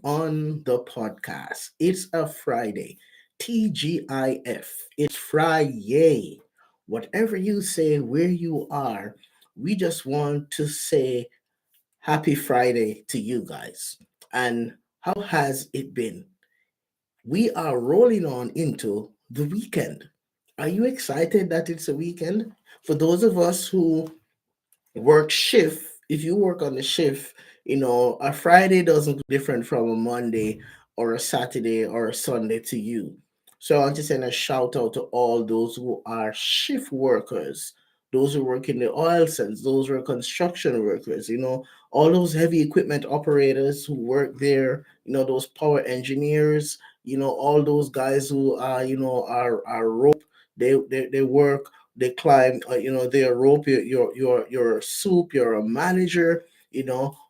on the podcast. It's a Friday. TGIF. It's Friday. Whatever you say, where you are, we just want to say happy Friday to you guys. And how has it been? We are rolling on into the weekend. Are you excited that it's a weekend? For those of us who work shift, if you work on the shift, a Friday doesn't look different from a Monday or a Saturday or a Sunday to you. So I want to send a shout out to all those who are shift workers, those who work in the oil sands, those who are construction workers, all those heavy equipment operators who work there, those power engineers, all those guys who are rope, they work, they climb, their rope, you're a soup, you're a manager,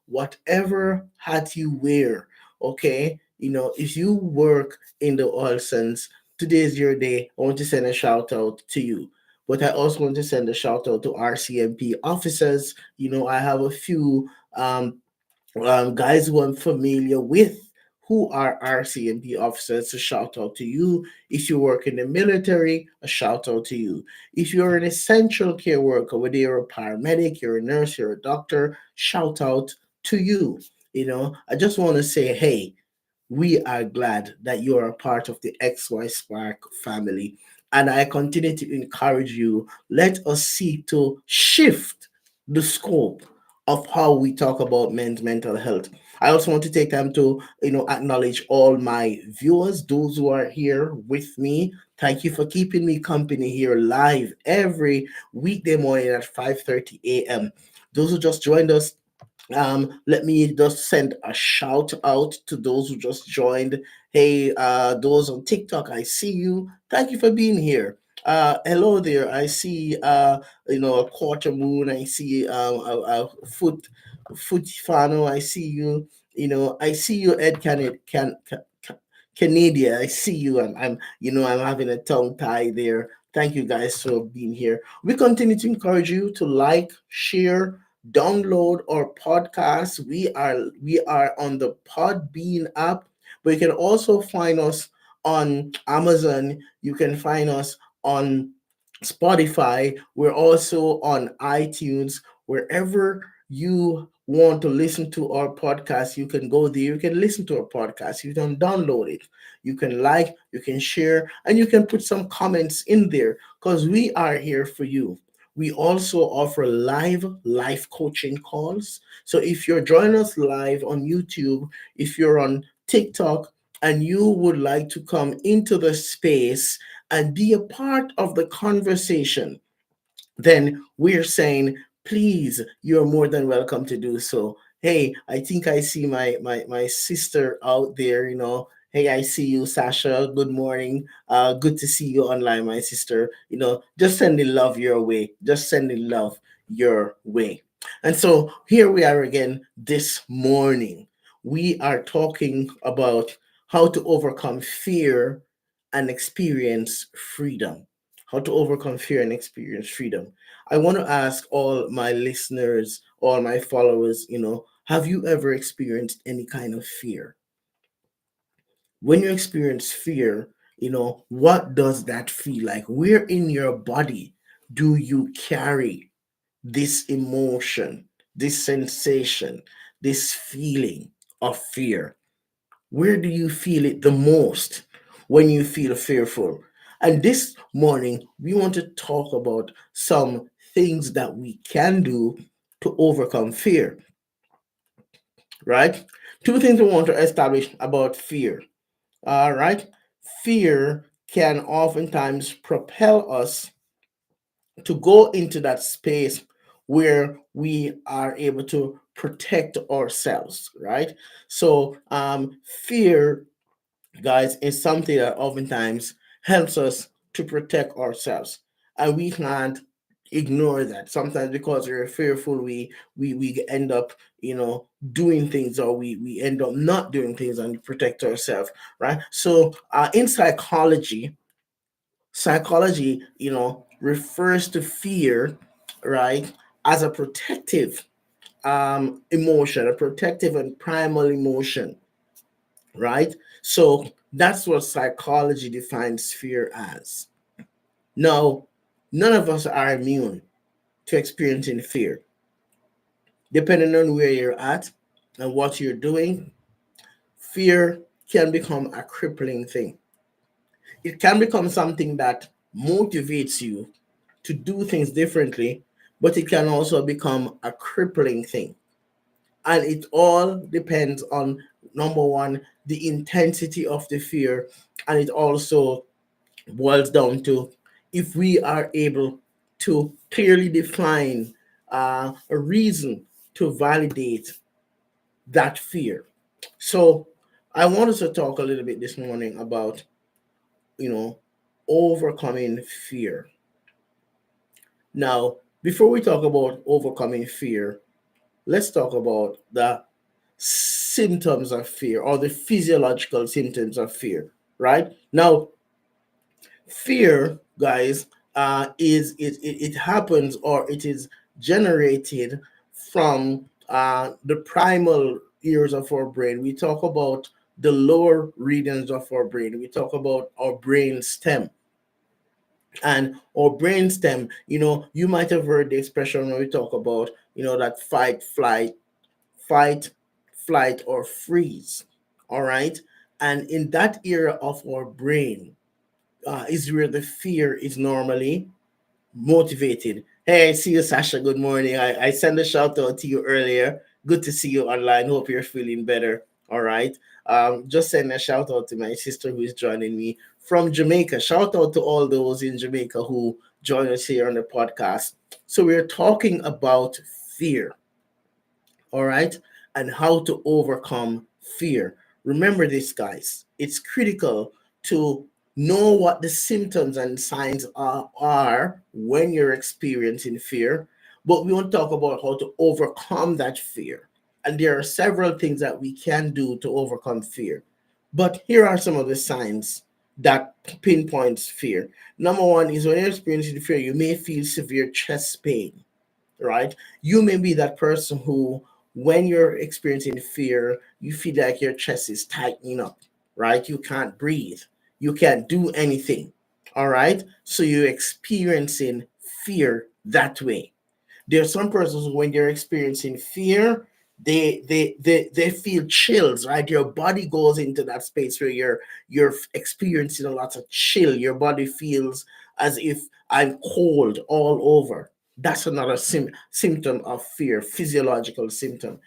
whatever hat you wear. Okay, if you work in the oil sands, today's your day. I want to send a shout out to you. But I also want to send a shout out to RCMP officers. I have a few guys who I'm familiar with who are RCMP officers. A shout out to you. If you work in the military, a shout out to you. If you're an essential care worker, whether you're a paramedic, you're a nurse, you're a doctor, shout out to you. I just want to say, hey, we are glad that you are a part of the XY Spark family. And I continue to encourage you, let us seek to shift the scope of how we talk about men's mental health. I also want to take time to, acknowledge all my viewers, those who are here with me. Thank you for keeping me company here live every weekday morning at 5:30 a.m. Those who just joined us, let me just send a shout out to those who just joined. Hey, those on TikTok, I see you. Thank you for being here. Hello there. I see, a quarter moon. I see a foot fano. I see you. I see you, Ed Canada. I see you. I'm having a tongue tie there. Thank you guys for being here. We continue to encourage you to like, share, download our podcast. We are on the Podbean app, but you can also find us on Amazon. You can find us on Spotify. We're also on iTunes. Wherever you want to listen to our podcast, you can go there. You can listen to our podcast. You can download it. You can like, you can share, and you can put some comments in there because we are here for you. We also offer live life coaching calls. So if you're joining us live on YouTube, if you're on TikTok, and you would like to come into the space and be a part of the conversation, then we're saying, please, you're more than welcome to do so. Hey, I think I see my sister out there, Hey, I see you, Sasha. Good morning. Good to see you online, my sister. Just sending love your way. Just sending love your way. And so here we are again this morning. We are talking about how to overcome fear and experience freedom. How to overcome fear and experience freedom. I want to ask all my listeners, all my followers, have you ever experienced any kind of fear? When you experience fear, what does that feel like? Where in your body do you carry this emotion, this sensation, this feeling of fear? Where do you feel it the most when you feel fearful? And this morning, we want to talk about some things that we can do to overcome fear, right? Two things we want to establish about fear. All right. Fear can oftentimes propel us to go into that space where we are able to protect ourselves, right? So, fear, guys, is something that oftentimes helps us to protect ourselves, and we can't ignore that. Sometimes because we're fearful, we end up, doing things, or we end up not doing things and protect ourselves, right? So, in psychology, refers to fear, right, as a protective emotion, a protective and primal emotion, right? So that's what psychology defines fear as. Now, none of us are immune to experiencing fear. Depending on where you're at and what you're doing, fear can become a crippling thing. It can become something that motivates you to do things differently, but it can also become a crippling thing. And it all depends on, number one, the intensity of the fear, and it also boils down to if we are able to clearly define a reason to validate that fear. So I wanted to talk a little bit this morning about, you know, overcoming fear. Now, before we talk about overcoming fear, let's talk about the symptoms of fear or the physiological symptoms of fear, right? Now, fear, guys, it happens, or it is generated from the primal areas of our brain. We talk about the lower regions of our brain. We talk about our brain stem. And our brain stem, you might have heard the expression when we talk about, that fight, flight, or freeze. All right. And in that area of our brain, is where the fear is normally motivated. Hey, see you, Sasha. Good morning. I sent a shout out to you earlier. Good to see you online. Hope you're feeling better. All right. Just send a shout out to my sister who is joining me from Jamaica. Shout out to all those in Jamaica who join us here on the podcast. So we're talking about fear, all right, and how to overcome fear. Remember this, guys. It's critical to know what the symptoms and signs are when you're experiencing fear, but we want to talk about how to overcome that fear. And there are several things that we can do to overcome fear. But here are some of the signs that pinpoints fear. Number one is when you're experiencing fear, you may feel severe chest pain, right? You may be that person who, when you're experiencing fear, you feel like your chest is tightening up, right? You can't breathe, you can't do anything, all right? So you're experiencing fear that way. There are some persons who, when they're experiencing fear, they feel chills, right? Your body goes into that space where you're experiencing a lot of chill. Your body feels as if I'm cold all over. That's another symptom of fear, physiological symptom.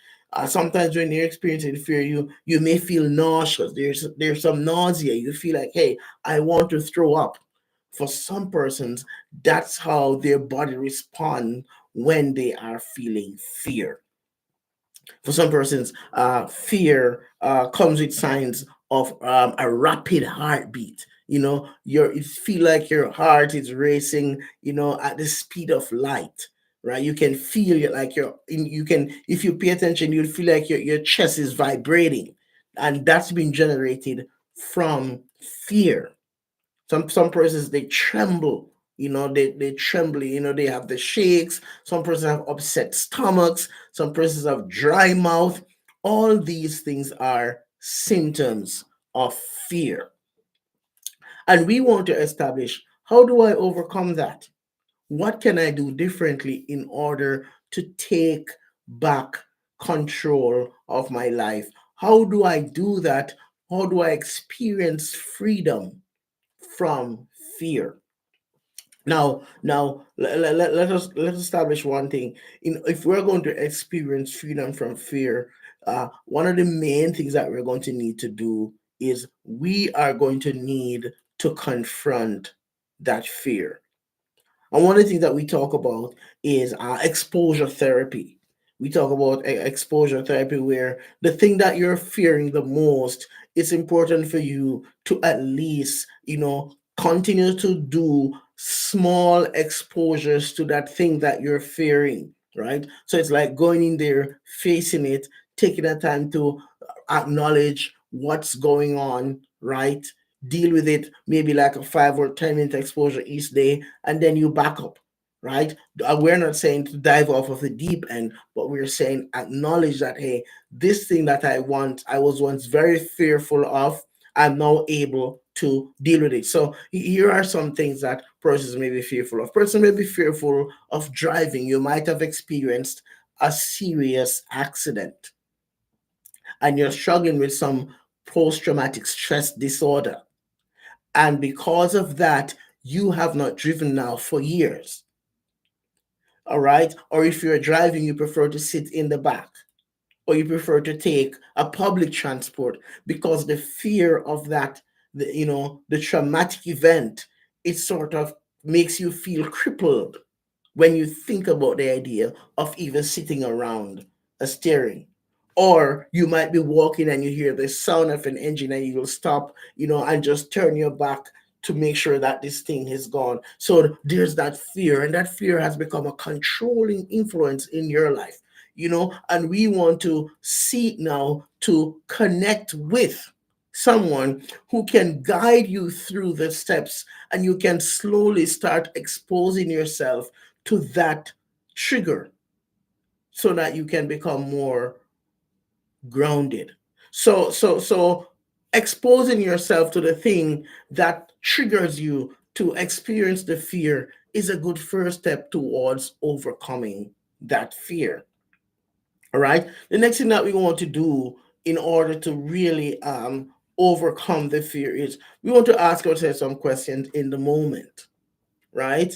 Sometimes when you're experiencing fear, you may feel nauseous. There's some nausea. You feel like, hey, I want to throw up. For some persons, that's how their body responds when they are feeling fear. For some persons, fear comes with signs of a rapid heartbeat. You feel like your heart is racing, at the speed of light. Right, you can feel it like you can, if you pay attention, you'll feel like your chest is vibrating, and that's been generated from fear. Some persons, they tremble, they tremble, they have the shakes. Some persons have upset stomachs. Some persons have dry mouth. All these things are symptoms of fear. And we want to establish, how do I overcome that? What can I do differently in order to take back control of my life? How do I do that? How do I experience freedom from fear? Now, let us establish one thing. If we're going to experience freedom from fear, one of the main things that we're going to need to do is we are going to need to confront that fear. And one of the things that we talk about is exposure therapy. We talk about exposure therapy, where the thing that you're fearing the most, it's important for you to at least, continue to do small exposures to that thing that you're fearing, right? So it's like going in there, facing it, taking the time to acknowledge what's going on, right? Deal with it, maybe like a 5 or 10 minute exposure each day, and then you back up. right? We're not saying to dive off of the deep end, but we're saying acknowledge that, hey, this thing that I was once very fearful of, I'm now able to deal with it. So here are some things that persons may be fearful of. Person may be fearful of driving. You might have experienced a serious accident and you're struggling with some post-traumatic stress disorder. And because of that, you have not driven now for years. All right. Or if you're driving, you prefer to sit in the back, or you prefer to take a public transport because the fear of that, the traumatic event, it sort of makes you feel crippled when you think about the idea of even sitting around a steering. Or you might be walking and you hear the sound of an engine and you will stop, and just turn your back to make sure that this thing is gone. So there's that fear, and that fear has become a controlling influence in your life, and we want to seek now to connect with someone who can guide you through the steps, and you can slowly start exposing yourself to that trigger so that you can become more grounded. So exposing yourself to the thing that triggers you to experience the fear is a good first step towards overcoming that fear. All right. The next thing that we want to do in order to really overcome the fear is we want to ask ourselves some questions in the moment, right?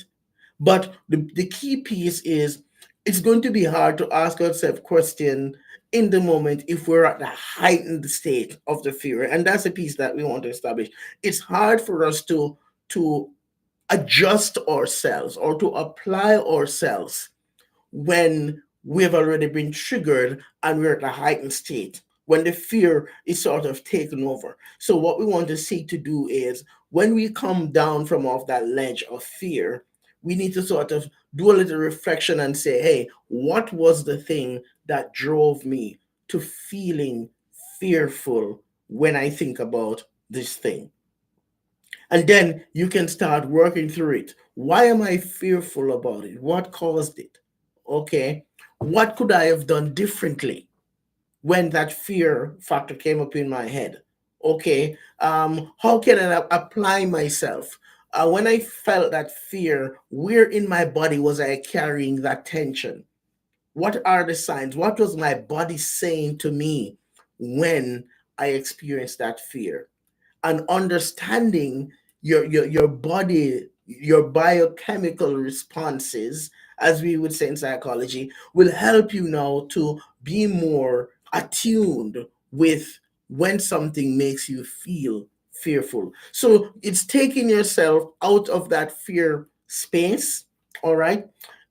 But the key piece is it's going to be hard to ask ourselves question in the moment if we're at the heightened state of the fear. And that's a piece that we want to establish. It's hard for us to adjust ourselves or to apply ourselves when we've already been triggered and we're at a heightened state, when the fear is sort of taken over. So, what we want to seek to do is when we come down from off that ledge of fear, we need to sort of do a little reflection and say, hey, what was the thing that drove me to feeling fearful when I think about this thing? And then you can start working through it. Why am I fearful about it? What caused it? Okay. What could I have done differently when that fear factor came up in my head? Okay. How can I apply myself? When I felt that fear, where in my body was I carrying that tension? What are the signs? What was my body saying to me when I experienced that fear? And understanding your body, your biochemical responses, as we would say in psychology, will help you now to be more attuned with when something makes you feel fearful. So it's taking yourself out of that fear space. All right.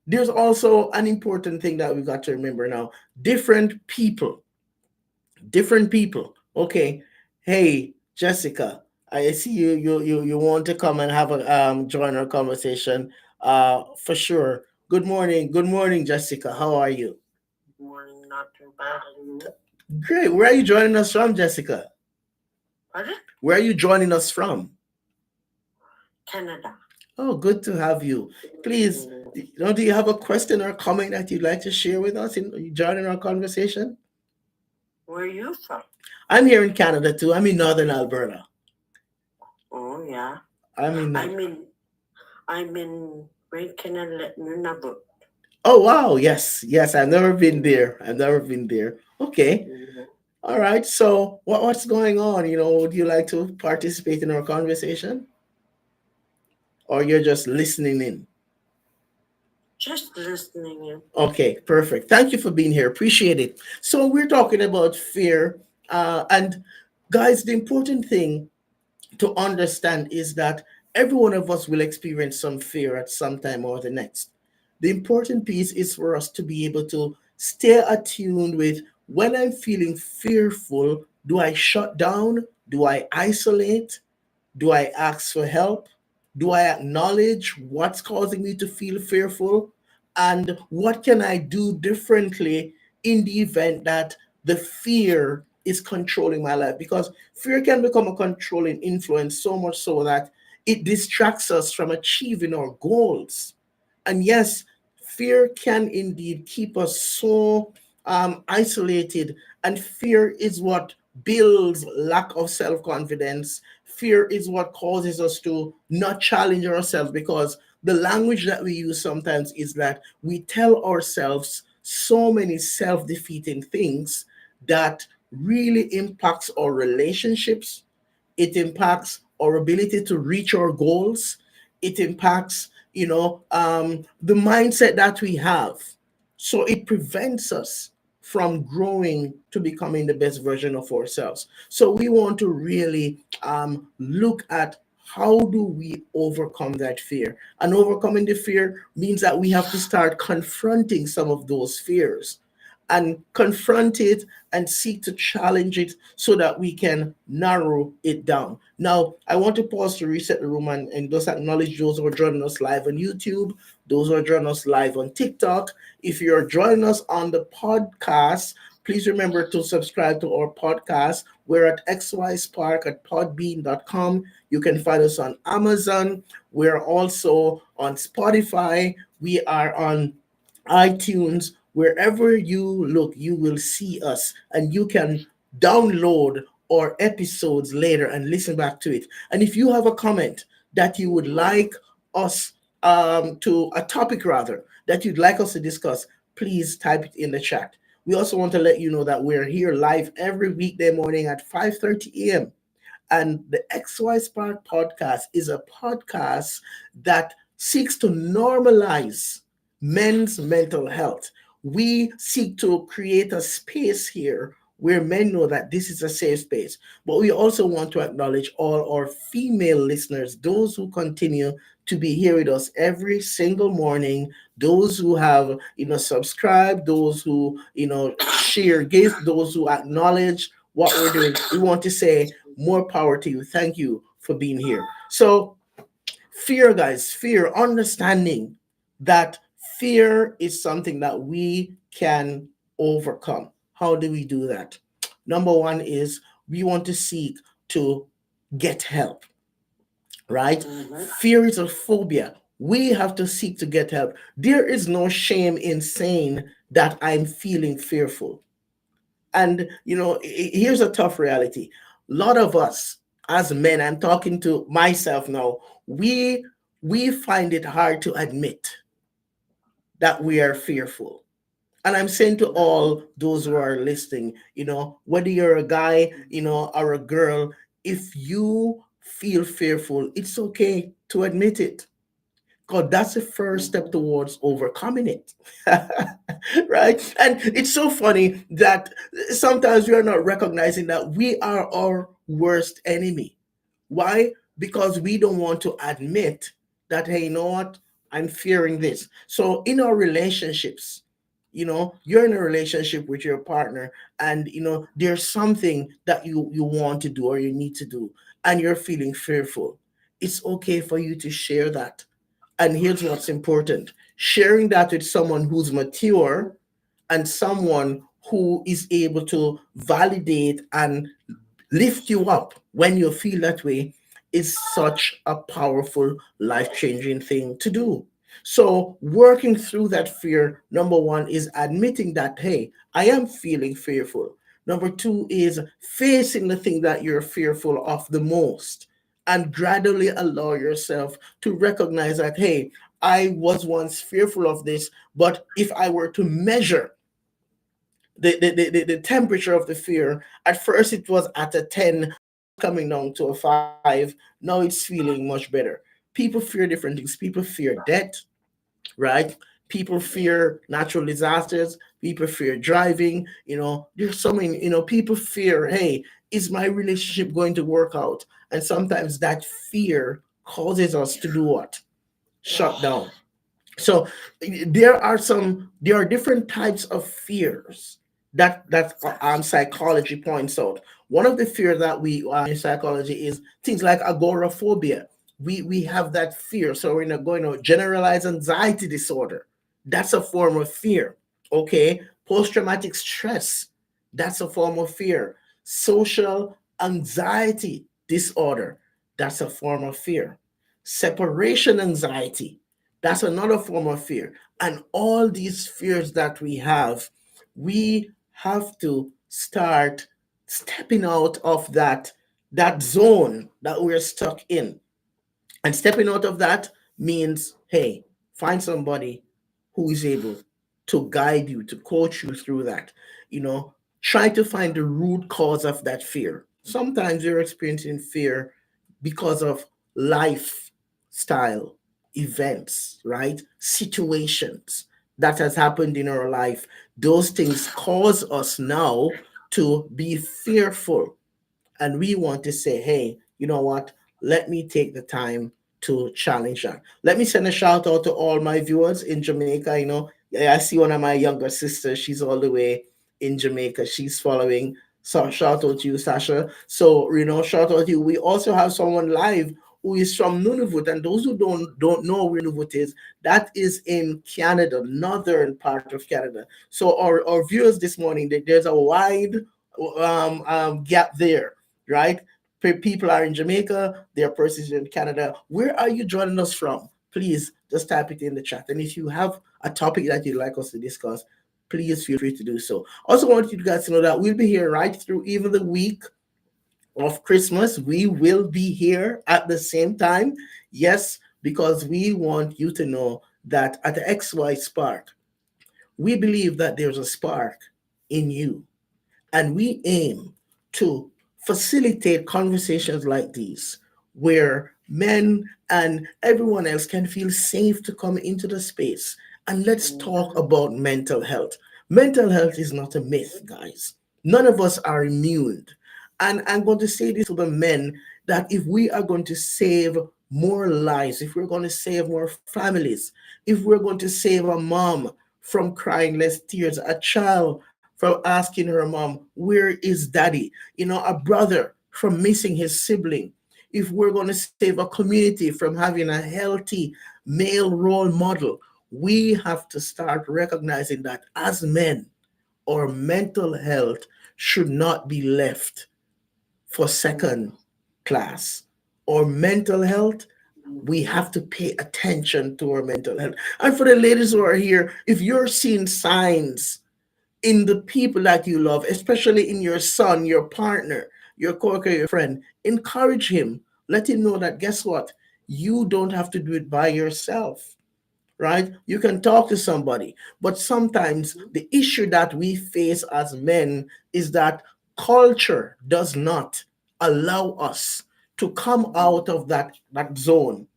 There's also an important thing that we've got to remember now. Different people. Okay. Hey, Jessica, I see you want to come and have a join our conversation. For sure. Good morning. Good morning, Jessica. How are you? Morning, not too bad. And you? Great. Where are you joining us from, Jessica? Pardon? Where are you joining us from? Canada. Oh, good to have you. Please, Mm, do you have a question or comment that you'd like to share with us in joining our conversation? where are you from? I'm here in Canada too. I'm in northern Alberta. Oh, yeah. I'm in. I'm in, I'm in Rankin and Nunavut. Oh wow, yes, yes. I've never been there. I've never been there. Okay, Mhm. all right. So what's going on? Would you like to participate in our conversation, or you're just listening in? Just listening in. Okay, perfect. Thank you for being here. Appreciate it. So we're talking about fear, and guys, the important thing to understand is that every one of us will experience some fear at some time or the next. The important piece is for us to be able to stay attuned with when I'm feeling fearful, do I shut down? Do I isolate? Do I ask for help? Do I acknowledge what's causing me to feel fearful? And what can I do differently in the event that the fear is controlling my life? Because fear can become a controlling influence so much so that it distracts us from achieving our goals. And yes, fear can indeed keep us so isolated, and fear is what builds lack of self confidence. Fear is what causes us to not challenge ourselves, because the language that we use sometimes is that we tell ourselves so many self defeating things that really impacts our relationships. It impacts our ability to reach our goals. It impacts, the mindset that we have. So it prevents us from growing to becoming the best version of ourselves. So we want to really look at how do we overcome that fear. And overcoming the fear means that we have to start confronting some of those fears and confront it and seek to challenge it so that we can narrow it down. Now, I want to pause to reset the room and just acknowledge those who are joining us live on YouTube, those who are joining us live on TikTok. If you're joining us on the podcast, please remember to subscribe to our podcast. We're at xyspark at podbean.com. You can find us on Amazon. We're also on Spotify. We are on iTunes. Wherever you look, you will see us, and you can download our episodes later and listen back to it. And if you have a comment that you would like us to a topic rather that you'd like us to discuss, please type it in the chat. We also want to let you know that we're here live every weekday morning at 5:30 a.m. And the XY Spark podcast is a podcast that seeks to normalize men's mental health. We seek to create a space here where men know that this is a safe space. But we also want to acknowledge all our female listeners, those who continue to be here with us every single morning, those who have, subscribed, those who, share gift, those who acknowledge what we're doing. We want to say more power to you. Thank you for being here. So, fear, guys, fear, understanding that fear is something that we can overcome. How do we do that? Number one is we want to seek to get help, right? Fear is a phobia. We have to seek to get help. There is no shame in saying that I'm feeling fearful. And here's a tough reality. A lot of us as men, I'm talking to myself now, we find it hard to admit that we are fearful. And I'm saying to all those who are listening, whether you're a guy, or a girl, if you feel fearful, it's okay to admit it. God, that's the first step towards overcoming it. Right? And it's so funny that sometimes we are not recognizing that we are our worst enemy. Why? Because we don't want to admit that, hey, you know what? I'm fearing this. So in our relationships, you're in a relationship with your partner, and there's something that you want to do or you need to do, and you're feeling fearful. It's okay for you to share that. And here's what's important: sharing that with someone who's mature and someone who is able to validate and lift you up when you feel that way is such a powerful, life changing thing to do. So, working through that fear, number one is admitting that, hey, I am feeling fearful. Number two is facing the thing that you're fearful of the most and gradually allow yourself to recognize that, hey, I was once fearful of this, but if I were to measure the temperature of the fear, at first it was at a 10, coming down to a 5. Now it's feeling much better. People fear different things. People fear death, right? People fear natural disasters. People fear driving. There's so many, people fear, hey, is my relationship going to work out? And sometimes that fear causes us to do what? Shut down. So there are different types of fears that psychology points out. One of the fears that we in psychology is things like agoraphobia. We have that fear. So we're not going to generalized anxiety disorder. That's a form of fear. Okay, post-traumatic stress. That's a form of fear. Social anxiety disorder. That's a form of fear. Separation anxiety. That's another form of fear. And all these fears that we have to start stepping out of that zone that we're stuck in. And stepping out of that means, hey, find somebody who is able to guide you, to coach you through that. You know, try to find the root cause of that fear. Sometimes you're experiencing fear because of lifestyle events, right? Situations that has happened in our life. Those things cause us now to be fearful, and we want to say, hey, you know what? Let me take the time to challenge that. Let me send a shout out to all my viewers in Jamaica. I see one of my younger sisters. She's all the way in Jamaica. She's following. So shout out to you, Sasha. So shout out to you. We also have someone live who is from Nunavut, and those who don't know where Nunavut is, that is in Canada, northern part of Canada. So our viewers this morning, there's a wide gap there, right? People are in Jamaica, there are persons in Canada. Where are you joining us from? Please just type it in the chat. And if you have a topic that you'd like us to discuss, please feel free to do so. Also, want you guys to know that we'll be here right through even the week of Christmas. We will be here at the same time. Yes, because we want you to know that at the XY Spark, we believe that there's a spark in you, and we aim to facilitate conversations like these where men and everyone else can feel safe to come into the space. And let's talk Mhm. about mental health. Mental health is not a myth, guys. None of us are immune. And I'm going to say this to the men, that if we are going to save more lives, if we're going to save more families, if we're going to save a mom from crying less tears, a child from asking her mom, where is daddy? A brother from missing his sibling. If we're going to save a community from having a healthy male role model, we have to start recognizing that as men, our mental health should not be left for second class. Our mental health, we Mhm. have to pay attention to our mental health. And for the ladies who are here, if you're seeing signs in the people that you love, especially in your son, your partner, your coworker, your friend, encourage him. Let him know that, guess what? You don't have to do it by yourself, right? You can talk to somebody. But sometimes Mhm. the issue that we face as men is that culture does not allow us to come out of that zone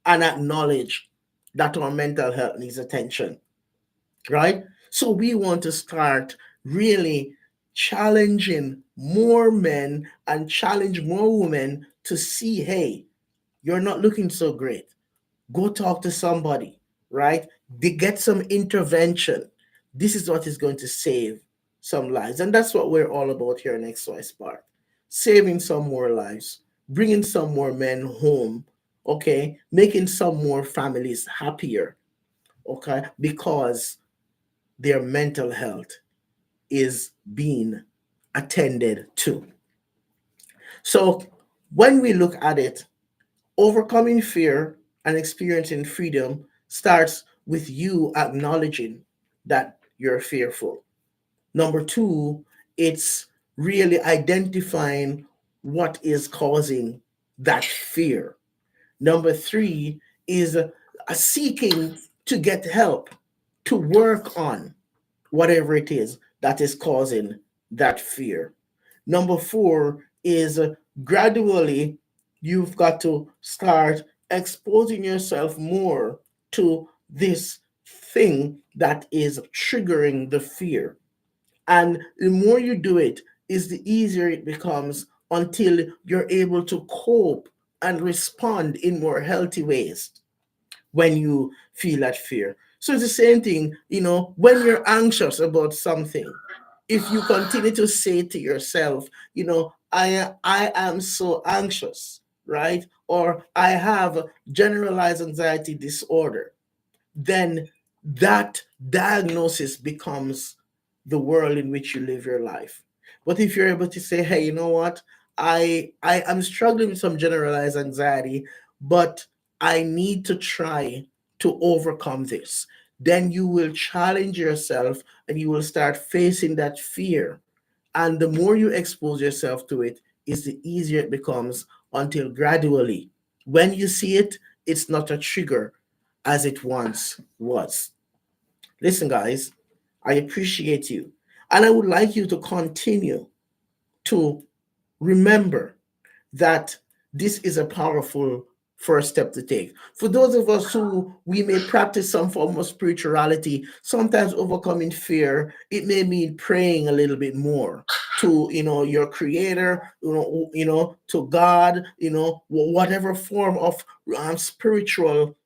and acknowledge that our mental health needs attention, right? So we want to start really challenging more men and challenge more women to see, hey, you're not looking so great. Go talk to somebody, right? They get some intervention. This is what is going to save some lives. And that's what we're all about here in XY Spark. Saving some more lives, bringing some more men home, okay? Making some more families happier, okay? Because their mental health is being attended to. So when we look at it, overcoming fear and experiencing freedom starts with you acknowledging that you're fearful. Number two, it's really identifying what is causing that fear. Number three is seeking to get help to work on whatever it is that is causing that fear. Number four is gradually you've got to start exposing yourself more to this thing that is triggering the fear. And the more you do it, is the easier it becomes until you're able to cope and respond in more healthy ways when you feel that fear. So it's the same thing, when you're anxious about something, if you continue to say to yourself, I am so anxious, right? Or I have generalized anxiety disorder, then that diagnosis becomes the world in which you live your life. But if you're able to say, hey, you know what? I am struggling with some generalized anxiety, but I need to try to overcome this. Then you will challenge yourself and you will start facing that fear. And the more you expose yourself to it, is the easier it becomes until gradually, when you see it, it's not a trigger as it once was. Listen, guys, I appreciate you. And I would like you to continue to remember that this is a powerful first step to take. For those of us who we may practice some form of spirituality, sometimes overcoming fear, it may mean praying a little bit more to your creator, to God, whatever form of spiritual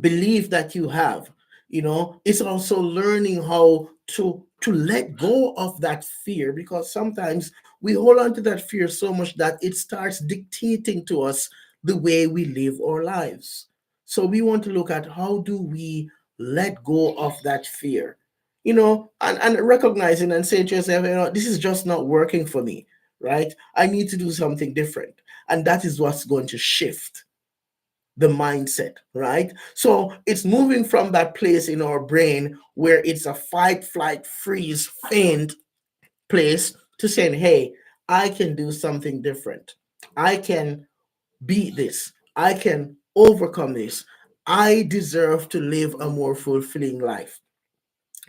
belief that you have. It's also learning how to let go of that fear, because sometimes we hold on to that fear so much that it starts dictating to us the way we live our lives. So we want to look at how do we let go of that fear, and recognizing and saying to yourself, this is just not working for me, right? I need to do something different. And that is what's going to shift the mindset, right? So it's moving from that place in our brain where it's a fight, flight, freeze, faint place to saying, hey, I can do something different. I can beat this. I can overcome this. I deserve to live a more fulfilling life.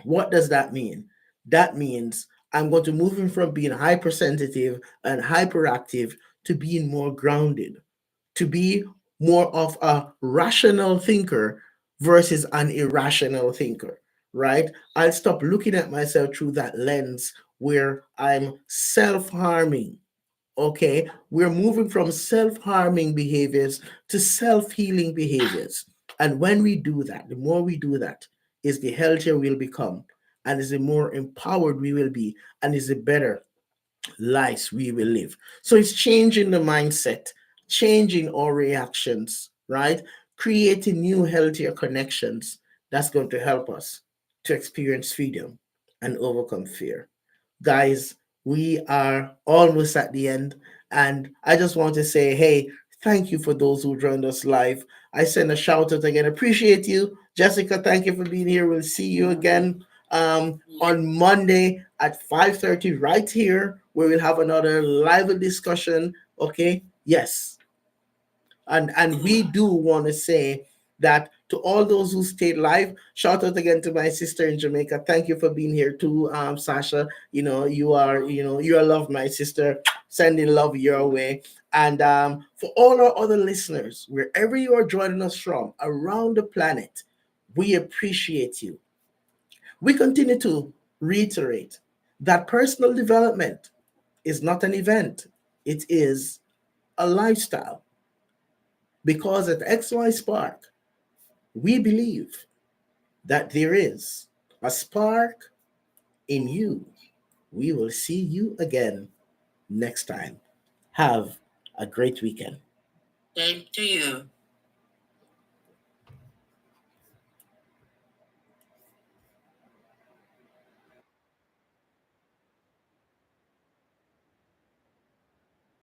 What does that mean? That means I'm going to move in from being hypersensitive and hyperactive to being more grounded, to be more of a rational thinker versus an irrational thinker, right? I'll stop looking at myself through that lens where I'm self harming. Okay, we're moving from self harming behaviors to self healing behaviors. And when we do that, the more we do that, is the healthier we'll become, and is the more empowered we will be, and is the better lives we will live. So it's changing the mindset, changing our reactions, right? Creating new, healthier connections that's going to help us to experience freedom and overcome fear. Guys, we are almost at the end. And I just want to say, hey, thank you for those who joined us live. I send a shout out again. Appreciate you. Jessica, thank you for being here. We'll see you again on Monday at 5:30 right here, where we'll have another live discussion. Okay. Yes, and we do want to say that to all those who stayed live, shout out again to my sister in Jamaica. Thank you for being here too, Sasha. You're love, my sister. Sending love your way. And for all our other listeners, wherever you are joining us from around the planet, we appreciate you. We continue to reiterate that personal development is not an event, it is a lifestyle. Because at XY Spark, we believe that there is a spark in you. We will see you again next time. Have a great weekend. Same to you.